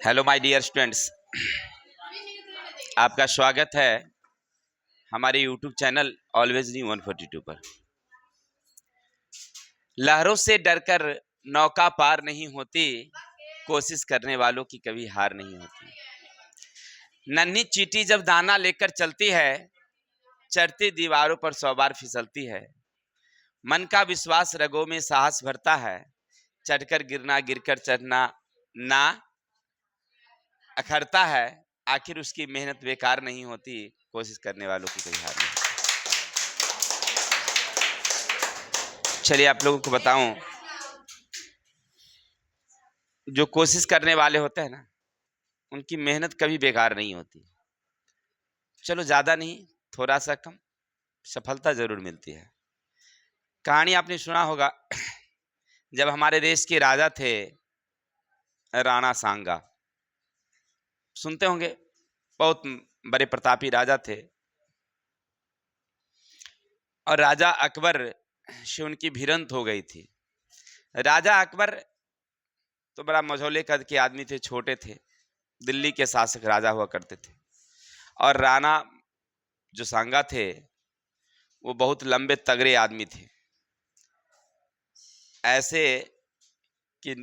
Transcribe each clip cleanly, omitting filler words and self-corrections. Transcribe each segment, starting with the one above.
Hello my dear students, आपका स्वागत है हमारे यूट्यूब चैनल ऑलवेज न्यू 142 पर। लहरों से डरकर नौका पार नहीं होती, कोशिश करने वालों की कभी हार नहीं होती। नन्ही चींटी जब दाना लेकर चलती है, चढ़ती दीवारों पर 100 बार फिसलती है। मन का विश्वास रगों में साहस भरता है, चढ़कर गिरना गिरकर चढ़ना ना अखरता है। आखिर उसकी मेहनत बेकार नहीं होती, कोशिश करने वालों की कोई हार नहीं। चलिए आप लोगों को बताऊं, जो कोशिश करने वाले होते हैं ना, उनकी मेहनत कभी बेकार नहीं होती। चलो ज्यादा नहीं, थोड़ा सा कम, सफलता जरूर मिलती है। कहानी आपने सुना होगा, जब हमारे देश के राजा थे राणा सांगा, सुनते होंगे, बहुत बड़े प्रतापी राजा थे। और राजा अकबर से उनकी भिड़ंत हो गई थी। राजा अकबर तो बड़ा मझौले कद के आदमी थे, छोटे थे, दिल्ली के शासक राजा हुआ करते थे। और राणा जो सांगा थे वो बहुत लंबे तगड़े आदमी थे, ऐसे कि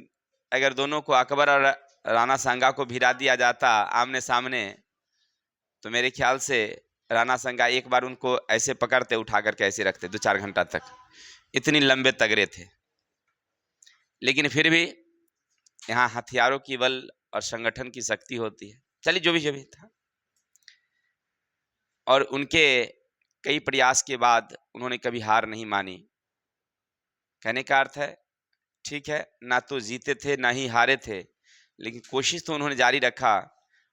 अगर दोनों को, अकबर और राणा सांगा को भिड़ा दिया जाता आमने सामने, तो मेरे ख्याल से राणा सांगा एक बार उनको ऐसे पकड़ते, उठा करके ऐसे रखते 2-4 घंटा तक, इतनी लंबे तगड़े थे। लेकिन फिर भी यहाँ हथियारों की बल और संगठन की शक्ति होती है। चलिए जो भी था, और उनके कई प्रयास के बाद उन्होंने कभी हार नहीं मानी। कहने का अर्थ है, ठीक है, ना तो जीते थे ना ही हारे थे, लेकिन कोशिश तो उन्होंने जारी रखा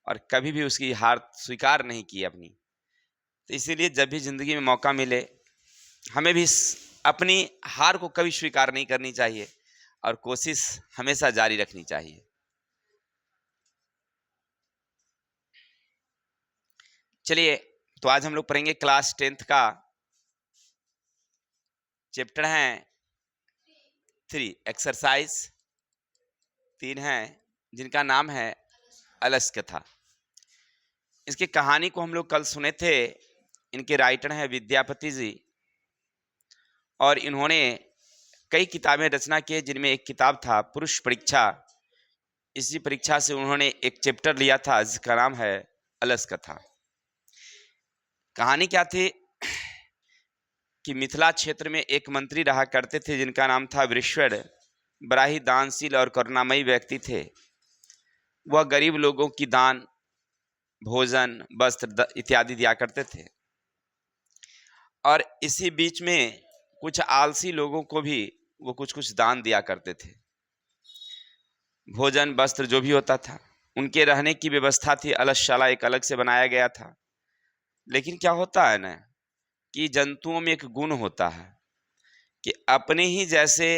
और कभी भी उसकी हार स्वीकार नहीं की अपनी। तो इसीलिए जब भी जिंदगी में मौका मिले, हमें भी अपनी हार को कभी स्वीकार नहीं करनी चाहिए और कोशिश हमेशा जारी रखनी चाहिए। चलिए, तो आज हम लोग पढ़ेंगे क्लास 10th का चैप्टर है 3, एक्सरसाइज 3 है, जिनका नाम है अलस कथा। इसकी कहानी को हम लोग कल सुने थे। इनके राइटर हैं विद्यापति जी, और इन्होंने कई किताबें रचना की, जिनमें एक किताब था पुरुष परीक्षा। इसी परीक्षा से उन्होंने एक चैप्टर लिया था जिसका नाम है अलस कथा। कहानी क्या थी कि मिथिला क्षेत्र में एक मंत्री रहा करते थे जिनका नाम था वृषण। बड़ा ही दानशील और करुणामयी व्यक्ति थे। वह गरीब लोगों की दान, भोजन, वस्त्र इत्यादि दिया करते थे। और इसी बीच में कुछ आलसी लोगों को भी वो कुछ कुछ दान दिया करते थे। भोजन, वस्त्र जो भी होता था, उनके रहने की व्यवस्था थी, अलगशाला एक अलग से बनाया गया था। लेकिन क्या होता है ना, कि जंतुओं में एक गुण होता है कि अपने ही जैसे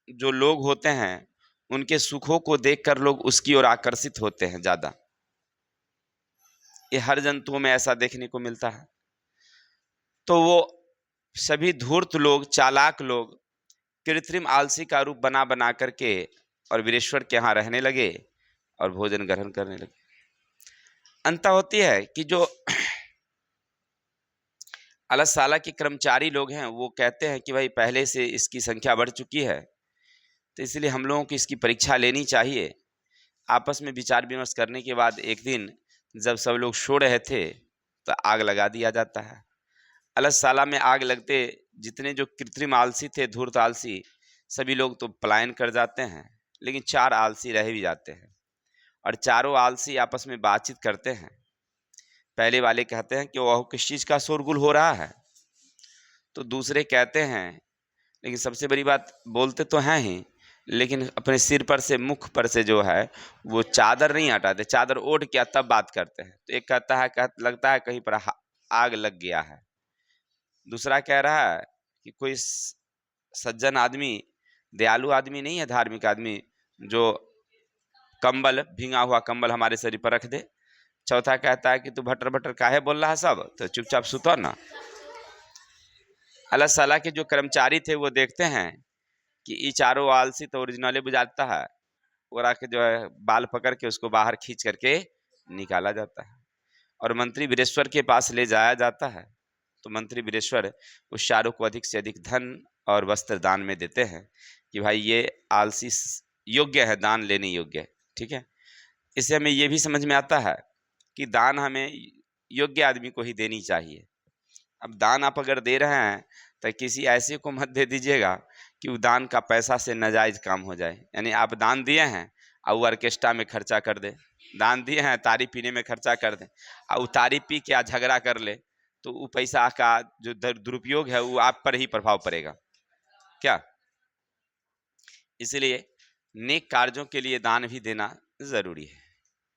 जो लोग होते हैं, उनके सुखों को देखकर लोग उसकी ओर आकर्षित होते हैं ज्यादा। ये हर जंतुओं में ऐसा देखने को मिलता है। तो वो सभी धूर्त लोग, चालाक लोग कृत्रिम आलसी का रूप बना बना करके और वीरेश्वर के यहाँ रहने लगे और भोजन ग्रहण करने लगे। अंतर होती है कि जो अलसशाला के कर्मचारी लोग हैं, वो कहते हैं कि भाई पहले से इसकी संख्या बढ़ चुकी है, तो इसलिए हम लोगों को इसकी परीक्षा लेनी चाहिए। आपस में विचार विमर्श करने के बाद एक दिन जब सब लोग सो रहे थे तो आग लगा दिया जाता है। अलसशाला में आग लगते जितने जो कृत्रिम आलसी थे, धूर्त आलसी, सभी लोग तो पलायन कर जाते हैं, लेकिन 4 आलसी रह भी जाते हैं। और चारों आलसी आपस में बातचीत करते हैं। पहले वाले कहते हैं कि वह किस चीज़ का शोरगुल हो रहा है, तो दूसरे कहते हैं, लेकिन सबसे बड़ी बात, बोलते तो हैं ही, लेकिन अपने सिर पर से, मुख पर से जो है वो चादर नहीं हटाते, चादर ओढ़ के तब बात करते हैं। तो एक कहता है, लगता है कहीं पर आग लग गया है। दूसरा कह रहा है कि कोई सज्जन आदमी, दयालु आदमी नहीं है, धार्मिक आदमी, जो कंबल, भींगा हुआ कंबल हमारे शरीर पर रख दे। चौथा कहता है कि तू भटर भटर काहे बोल रहा है, सब तो चुपचाप सुतो ना। अलसशाला के जो कर्मचारी थे वो देखते हैं कि ये चारों आलसी तो ओरिजिनली बुझाता है, ओरा के जो है बाल पकड़ के उसको बाहर खींच करके निकाला जाता है और मंत्री वीरेश्वर के पास ले जाया जाता है। तो मंत्री वीरेश्वर उस चारों को अधिक से अधिक धन और वस्त्र दान में देते हैं कि भाई ये आलसी योग्य है, दान लेने योग्य है। ठीक है, इससे हमें ये भी समझ में आता है कि दान हमें योग्य आदमी को ही देनी चाहिए। अब दान आप अगर दे रहे हैं तो किसी ऐसे को मत दे दीजिएगा कि वो दान का पैसा से नाजायज काम हो जाए। यानी आप दान दिए हैं और वो ऑर्केस्ट्रा में खर्चा कर दे, दान दिए हैं तारी पीने में खर्चा कर दे और वो तारी पी के झगड़ा कर ले, तो वो पैसा का जो दुरुपयोग है वो आप पर ही प्रभाव पड़ेगा क्या। इसलिए नेक कार्यों के लिए दान भी देना जरूरी है।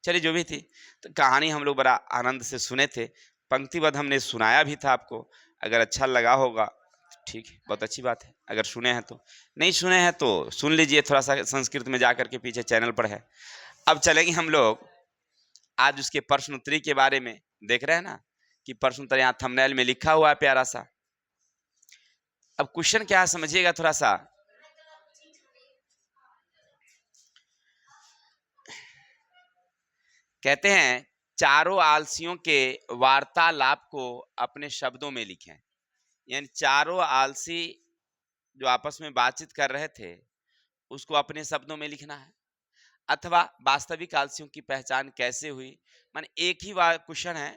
चलिए, जो भी थी तो कहानी हम लोग बड़ा आनंद से सुने थे, पंक्तिबद्ध हमने सुनाया भी था आपको। अगर अच्छा लगा होगा ठीक है, बहुत अच्छी बात है। अगर सुने हैं तो, नहीं सुने हैं तो सुन लीजिए, थोड़ा सा संस्कृत में जाकर के पीछे चैनल पर है। अब चलेंगे हम लोग आज उसके प्रश्नोत्तरी के बारे में। देख रहे हैं ना कि प्रश्नोत्तर यहाँ थंबनेल में लिखा हुआ है प्यारा सा। अब क्वेश्चन क्या है समझिएगा थोड़ा सा। कहते हैं चारों आलसियों के वार्तालाप को अपने शब्दों में लिखें। यानी चारों आलसी जो आपस में बातचीत कर रहे थे उसको अपने शब्दों में लिखना है। अथवा वास्तविक आलसियों की पहचान कैसे हुई, माने एक ही क्वेश्चन है,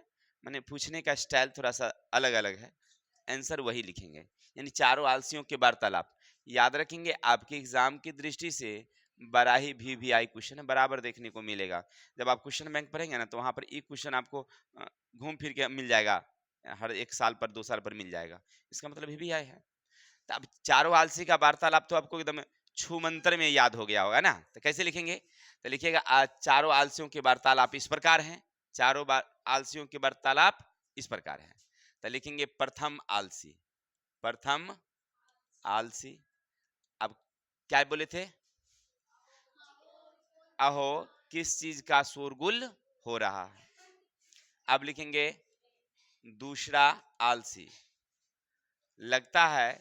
माने पूछने का स्टाइल थोड़ा सा अलग अलग है, आंसर वही लिखेंगे। यानी चारों आलसियों के वार्तालाप याद रखेंगे। आपके एग्जाम की दृष्टि से बड़ा ही VVI क्वेश्चन है, बराबर देखने को मिलेगा। जब आप क्वेश्चन बैंक पढ़ेंगे ना तो वहां पर एक क्वेश्चन आपको घूम फिर के मिल जाएगा, हर 1 साल पर 2 साल पर मिल जाएगा। इसका मतलब VVI है। तो अब चारों आलसी का वार्तालाप तो आपको एकदम छू मंत्र में याद हो गया होगा ना, तो कैसे लिखेंगे। तो लिखिएगा चारों आलसियों के वार्तालाप इस प्रकार हैं। चारों आलसियों के वार्तालाप इस प्रकार है। तो लिखेंगे प्रथम आलसी, प्रथम आलसी। अब क्या बोले थे, अहो किस चीज का शोरगुल हो रहा है। अब लिखेंगे दूसरा आलसी, लगता है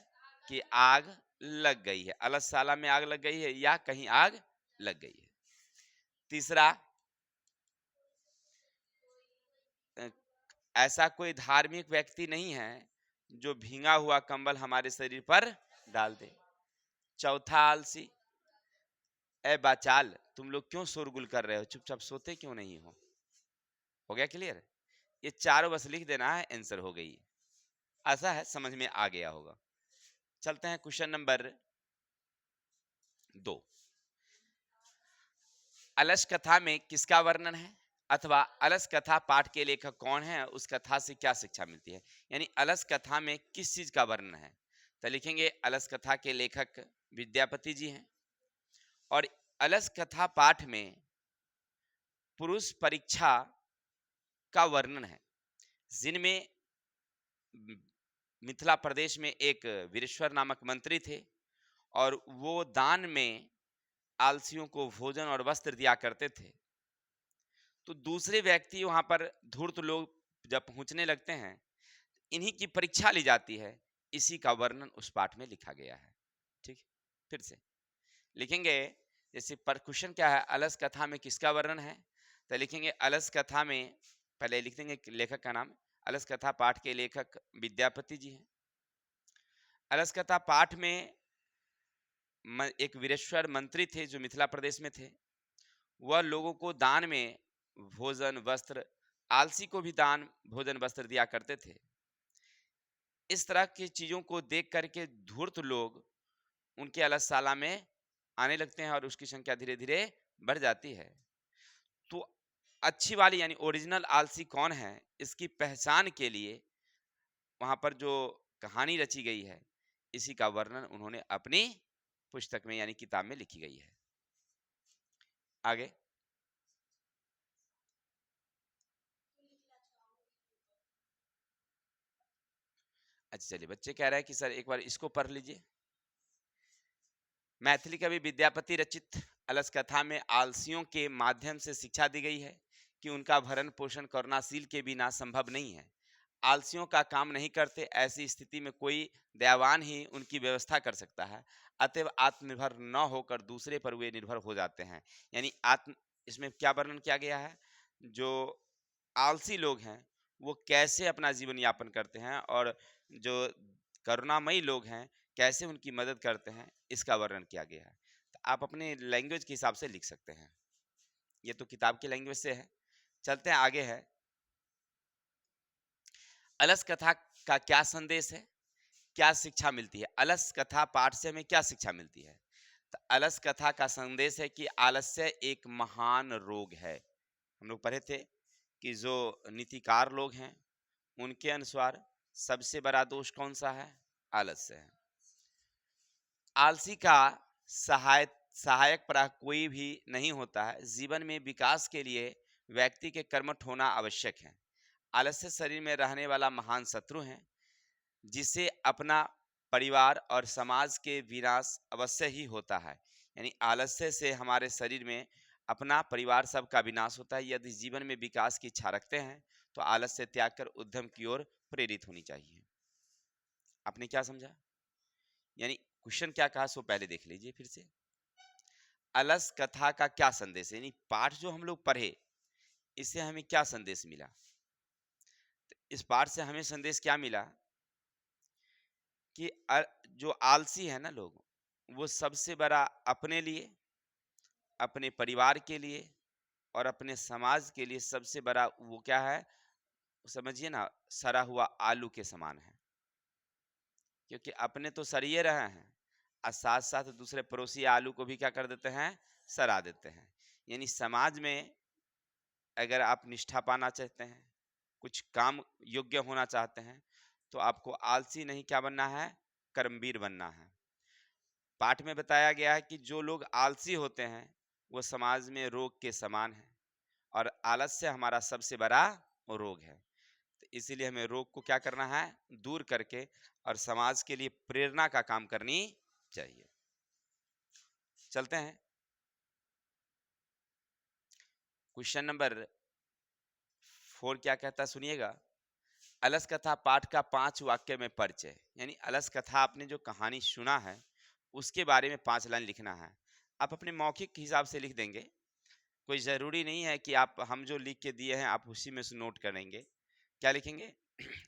कि आग लग गई है, अलसशाला में आग लग गई है या कहीं आग लग गई है। तीसरा, ऐसा कोई धार्मिक व्यक्ति नहीं है जो भींगा हुआ कंबल हमारे शरीर पर डाल दे। चौथा आलसी, ए बाचाल तुम लोग क्यों शोरगुल कर रहे हो, चुपचाप सोते क्यों नहीं हो गया क्लियर। ये चारों बस लिख देना है, आंसर हो गई। ऐसा है, समझ में आ गया होगा। चलते हैं क्वेश्चन नंबर 2। अलस कथा में किसका वर्णन है, अथवा अलस कथा पाठ के लेखक कौन है, उस कथा से क्या शिक्षा मिलती है। यानी अलस कथा में किस चीज का वर्णन है। तो लिखेंगे अलस कथा के लेखक विद्यापति जी हैं। और अलस कथा पाठ में पुरुष परीक्षा का वर्णन है, जिनमें मिथिला प्रदेश में एक वीरेश्वर नामक मंत्री थे और वो दान में आलसियों को भोजन और वस्त्र दिया करते थे। तो दूसरे व्यक्ति वहां पर धूर्त लोग जब पहुंचने लगते हैं, इन्हीं की परीक्षा ली जाती है। इसी का वर्णन उस पाठ में लिखा गया है। ठीक, फिर से लिखेंगे। जैसे पर क्वेश्चन क्या है, अलस कथा में किसका वर्णन है, तो लिखेंगे अलस कथा में, पहले लिख देंगे लेखक का नाम। अलस कथा पाठ के लेखक विद्यापति जी हैं। अलस कथा पाठ में एक वीरेश्वर मंत्री थे जो मिथिला प्रदेश में थे। वह लोगों को दान में भोजन वस्त्र, आलसी को भी दान भोजन वस्त्र दिया करते थे। इस तरह की चीजों को देख करके धूर्त लोग उनके अलसशाला में आने लगते हैं और उसकी संख्या धीरे धीरे बढ़ जाती है। तो अच्छी वाली यानी ओरिजिनल आलसी कौन है, इसकी पहचान के लिए वहां पर जो कहानी रची गई है, इसी का वर्णन उन्होंने अपनी पुस्तक में यानी किताब में लिखी गई है। आगे अच्छा चलिए, बच्चे कह रहे हैं कि सर एक बार इसको पढ़ लीजिए। मैथिली कवि विद्यापति रचित अलस कथा में आलसियों के माध्यम से शिक्षा दी गई है कि उनका भरण पोषण करुणाशील के बिना संभव नहीं है। आलसियों का काम नहीं करते, ऐसी स्थिति में कोई दयावान ही उनकी व्यवस्था कर सकता है। अतएव आत्मनिर्भर न होकर दूसरे पर वे निर्भर हो जाते हैं। यानी इसमें क्या वर्णन किया गया है, जो आलसी लोग हैं वो कैसे अपना जीवन यापन करते हैं और जो करुणामयी लोग हैं कैसे उनकी मदद करते हैं, इसका वर्णन किया गया है। तो आप अपने लैंग्वेज के हिसाब से लिख सकते हैं। ये तो किताब की लैंग्वेज से है। चलते हैं आगे है, अलस कथा का क्या संदेश है, क्या शिक्षा मिलती है। अलस कथा पाठ से हमें क्या शिक्षा मिलती है? तो अलस कथा का संदेश है कि आलस्य एक महान रोग है। हम लोग पढ़े थे कि जो नीतिकार लोग हैं उनके अनुसार सबसे बड़ा दोष कौन सा है? आलस्य है। आलसी का सहायक प्राय कोई भी नहीं होता है। जीवन में विकास के लिए व्यक्ति के कर्मठ होना आवश्यक है। आलस्य शरीर में रहने वाला महान शत्रु है, जिसे अपना परिवार और समाज के विनाश अवश्य ही होता है। यानी आलस्य से हमारे शरीर में अपना परिवार सबका विनाश होता है। यदि जीवन में विकास की इच्छा रखते हैं तो आलस्य त्याग कर उद्यम की ओर प्रेरित होनी चाहिए। आपने क्या समझा? यानी क्वेश्चन क्या कहा सो पहले देख लीजिए फिर से। अलस कथा का क्या संदेश है, यानी पाठ जो हम लोग पढ़े इससे हमें क्या संदेश मिला? तो इस पाठ से हमें संदेश क्या मिला कि जो आलसी है ना लोग, वो सबसे बड़ा अपने लिए, अपने परिवार के लिए और अपने समाज के लिए सबसे बड़ा वो क्या है, समझिए ना, सड़ा हुआ आलू के समान है। क्योंकि अपने तो सरिये रहे हैं और साथ साथ दूसरे पड़ोसी आलू को भी क्या कर देते हैं, सड़ा देते हैं। यानी समाज में अगर आप निष्ठा पाना चाहते हैं, कुछ काम योग्य होना चाहते हैं, तो आपको आलसी नहीं क्या बनना है, कर्मवीर बनना है। पाठ में बताया गया है कि जो लोग आलसी होते हैं वो समाज में रोग के समान है और आलस्य हमारा सबसे बड़ा रोग है। तो इसीलिए हमें रोग को क्या करना है, दूर करके और समाज के लिए प्रेरणा का काम करनी चाहिए। चलते हैं क्वेश्चन नंबर 4 क्या कहता है, सुनिएगा। अलस कथा पाठ का 5 वाक्य में परिचय। यानी अलस कथा आपने जो कहानी सुना है उसके बारे में 5 लाइन लिखना है। आप अपने मौखिक हिसाब से लिख देंगे, कोई ज़रूरी नहीं है कि आप हम जो लिख के दिए हैं आप उसी में से नोट करेंगे। क्या लिखेंगे?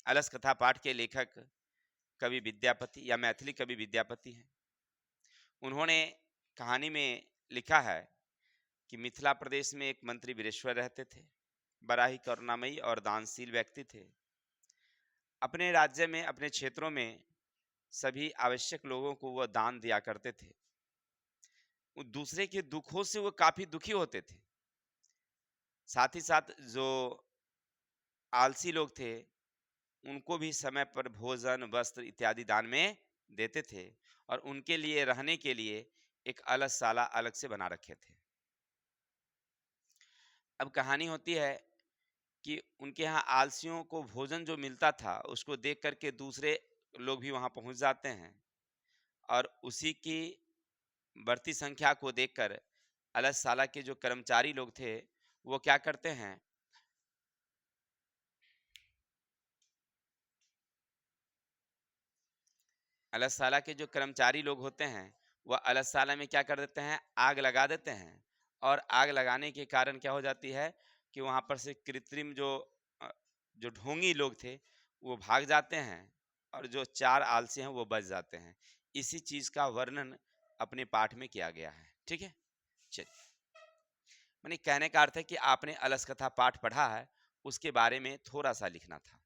अलस कथा पाठ के लेखक कवि विद्यापति या मैथिली कवि विद्यापति हैं। उन्होंने कहानी में लिखा है कि मिथिला प्रदेश में एक मंत्री वीरेश्वर रहते थे। बड़ा ही करुणामयी और दानशील व्यक्ति थे। अपने राज्य में, अपने क्षेत्रों में सभी आवश्यक लोगों को वह दान दिया करते थे। वो दूसरे के दुखों से वो काफी दुखी होते थे। साथ ही साथ जो आलसी लोग थे उनको भी समय पर भोजन, वस्त्र इत्यादि दान में देते थे और उनके लिए रहने के लिए एक अलग साला अलग से बना रखे थे। अब कहानी होती है कि उनके यहाँ आलसियों को भोजन जो मिलता था उसको देख करके दूसरे लोग भी वहां पहुंच जाते हैं और उसी की बढ़ती संख्या को देखकर अलग साला के जो कर्मचारी लोग थे वो क्या करते हैं, अलगशाला के जो कर्मचारी लोग होते हैं वह अलगशाला में क्या कर देते हैं, आग लगा देते हैं। और आग लगाने के कारण क्या हो जाती है कि वहां पर से कृत्रिम अ, जो ढोंगी लोग थे वो भाग जाते हैं और जो 4 आलसी हैं वो बच जाते हैं। इसी चीज का वर्णन अपने पाठ में किया गया है। ठीक है, चलिए। मैंने कहने का अर्थ है कि आपने अलस कथा पाठ पढ़ा है, उसके बारे में थोड़ा सा लिखना था।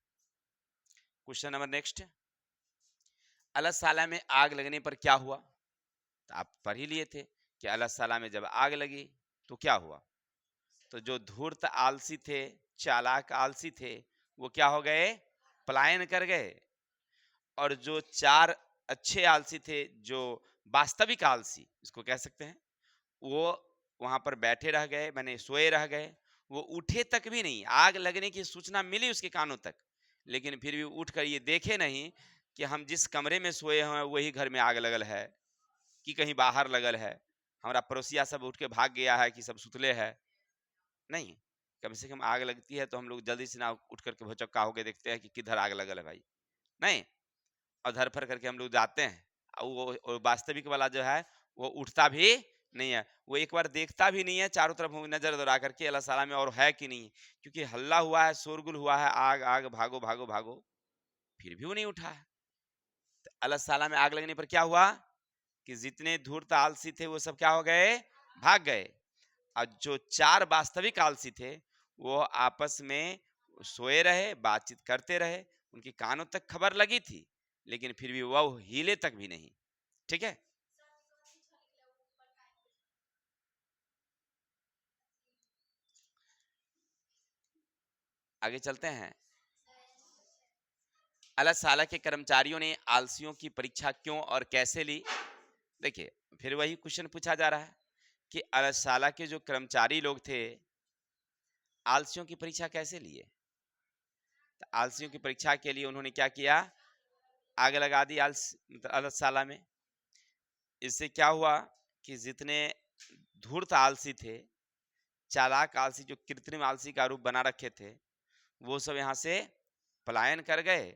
क्वेश्चन नंबर नेक्स्ट, अलसशाला में आग लगने पर क्या हुआ? तो आप पढ़ ही लिए थे कि अलसशाला में जब आग लगी तो क्या हुआ। तो जो धूर्त आलसी थे, चालाक आलसी थे, वो क्या हो गए, पलायन कर गए। और जो 4 अच्छे आलसी थे, जो वास्तविक आलसी इसको कह सकते हैं, वो वहां पर बैठे रह गए, मैंने सोए रह गए। वो उठे तक भी नहीं, आग लगने की सूचना मिली उसके कानों तक, लेकिन फिर भी उठ कर ये देखे नहीं कि हम जिस कमरे में सोए हैं वही घर में आग लगल है कि कहीं बाहर लगल है, हमारा पड़ोसिया सब उठ के भाग गया है कि सब सुतले है। नहीं, कम से कम आग लगती है तो हम लोग जल्दी से ना उठ करके भौचक्का होके देखते हैं कि किधर आग लगल है भाई, नहीं। और धर-फर करके हम लोग जाते हैं। वो वास्तविक वाला जो है वो उठता भी नहीं है। वो एक बार देखता भी नहीं है चारों तरफ वो नज़र दौड़ा करके अल्लाह साला में और है कि नहीं। क्योंकि हल्ला हुआ है, शोरगुल हुआ है, आग, आग, भागो, भागो, भागो, फिर भी वो नहीं उठा है। तो अल्लाह साला में आग लगने पर क्या हुआ कि जितने धूर्त आलसी थे वो सब क्या हो गए? भाग गए। और जो 4 वास्तविक आलसी थे वो आपस में सोए रहे, बातचीत करते रहे, उनकी कानों तक खबर लगी थी, लेकिन फिर भी वह हिले तक भी नहीं। ठीक है? आगे चलते हैं। अल्लाह साला के कर्मचारियों ने आलसियों की परीक्षा क्यों और कैसे ली? देखिए, फिर वही क्वेश्चन पूछा जा रहा है कि अल्लाह साला के जो कर्मचारी लोग थे, आलसियों की परीक्षा कैसे लिए? तो आलसियों की परीक्षा के लिए उन्होंने क्या किया? आग लगा दी मतलब अल्लाह में। इससे क्या हुआ कि जितने धूर्त आलसी थे, चालाक आलसी, जो कृत्रिम आलसी का रूप बना रखे थे, वो सब यहाँ से पलायन कर गए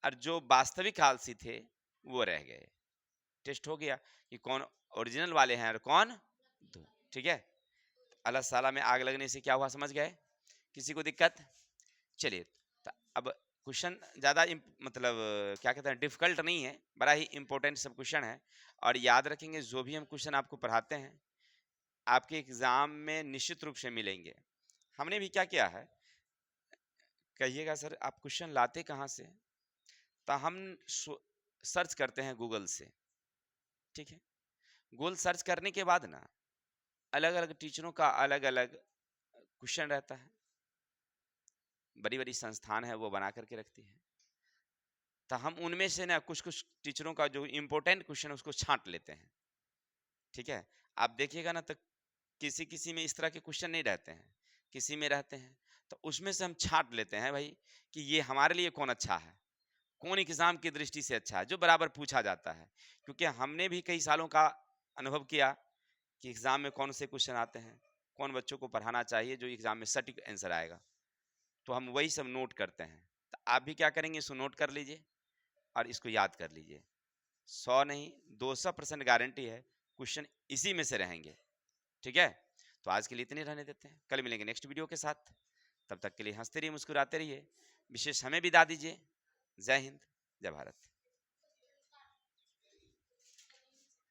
और जो वास्तविक आलसी थे वो रह गए। टेस्ट हो गया कि कौन ओरिजिनल वाले हैं और कौन ठीक है। अल्लाह साला में आग लगने से क्या हुआ समझ गए? किसी को दिक्कत? चलिए, तो अब क्वेश्चन ज़्यादा मतलब क्या कहते हैं, डिफिकल्ट नहीं है, बड़ा ही इंपॉर्टेंट सब क्वेश्चन है। और याद रखेंगे जो भी हम क्वेश्चन आपको पढ़ाते हैं आपके एग्जाम में निश्चित रूप से मिलेंगे। हमने भी क्या किया है, कहिएगा सर आप क्वेश्चन लाते कहाँ से? तो हम सर्च करते हैं गूगल से। ठीक है, गूगल सर्च करने के बाद ना अलग अलग टीचरों का अलग अलग क्वेश्चन रहता है, बड़ी बड़ी संस्थान है वो बना करके रखती है। तो हम उनमें से ना कुछ कुछ टीचरों का जो इम्पोर्टेंट क्वेश्चन है उसको छांट लेते हैं। ठीक है, आप देखिएगा ना तो किसी किसी में इस तरह के क्वेश्चन नहीं रहते हैं, किसी में रहते हैं। तो उसमें से हम छांट लेते हैं भाई कि ये हमारे लिए कौन अच्छा है, कौन एग्जाम की दृष्टि से अच्छा है, जो बराबर पूछा जाता है। क्योंकि हमने भी कई सालों का अनुभव किया कि एग्जाम में कौन से क्वेश्चन आते हैं, कौन बच्चों को पढ़ाना चाहिए जो एग्जाम में सटीक आंसर आएगा। तो हम वही सब नोट करते हैं। तो आप भी क्या करेंगे, इसको नोट कर लीजिए और इसको याद कर लीजिए। 100 नहीं 200% गारंटी है क्वेश्चन इसी में से रहेंगे। ठीक है, तो आज के लिए इतने रहने देते हैं, कल मिलेंगे नेक्स्ट वीडियो के साथ। तब तक के लिए हंसते रहिए, मुस्कुराते रहिए, विशेष हमें विदा दीजिए। जय हिंद, जय भारत।